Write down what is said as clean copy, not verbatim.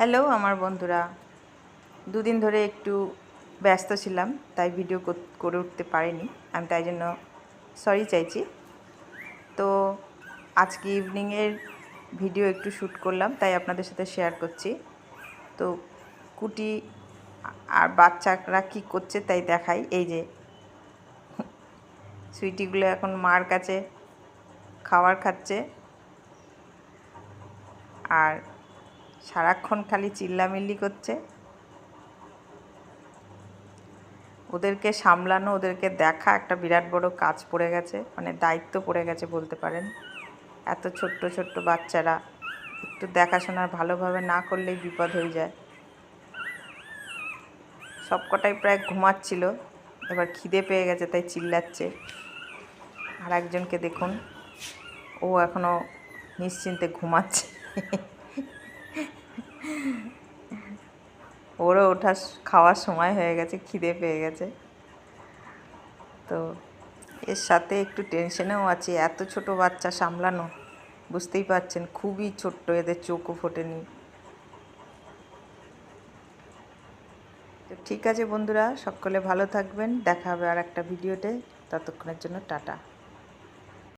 Hello আমার বন্ধুরা, দুদিন ধরে একটু ব্যস্ত ছিলাম, তাই ভিডিও করে উঠতে পারিনি। আমি তাই জন্য সরি চাইছি। তো আজকে ইভিনিংয়ের ভিডিও একটু শ্যুট করলাম, তাই আপনাদের সাথে শেয়ার করছি। তো কুটি আর বাচ্চারা কী করছে তাই দেখাই। এই যে সুইটিগুলো এখন মার কাছে খাবার খাচ্ছে, আর সারাক্ষণ খালি চিল্লামিল্লি করছে। ওদেরকে সামলানো, ওদেরকে দেখা একটা বিরাট বড় কাজ পড়ে গেছে, মানে দায়িত্ব পড়ে গেছে বলতে পারেন। এত ছোট্ট ছোট্ট বাচ্চারা, একটু দেখাশোনা ভালোভাবে না করলেই বিপদ হয়ে যায়। সবকটাই প্রায় ঘুমাচ্ছিল, এবার খিদে পেয়ে গেছে তাই চিল্লাচ্ছে। আর একজনকে দেখুন, ও এখনও নিশ্চিন্তে ঘুমাচ্ছে। ওরও খাওয়ার সময় হয়ে গেছে, খিদে পেয়ে গেছে। তো এর সাথে একটু টেনশনেও আছি, এত ছোট বাচ্চা সামলানো, বুঝতেই পারছেন খুবই ছোট্ট, এদের চোখও ফোটেনি। তো ঠিক আছে বন্ধুরা, সকলে ভালো থাকবেন, দেখা হবে আর একটা ভিডিওতে। ততক্ষণের জন্য টাটা।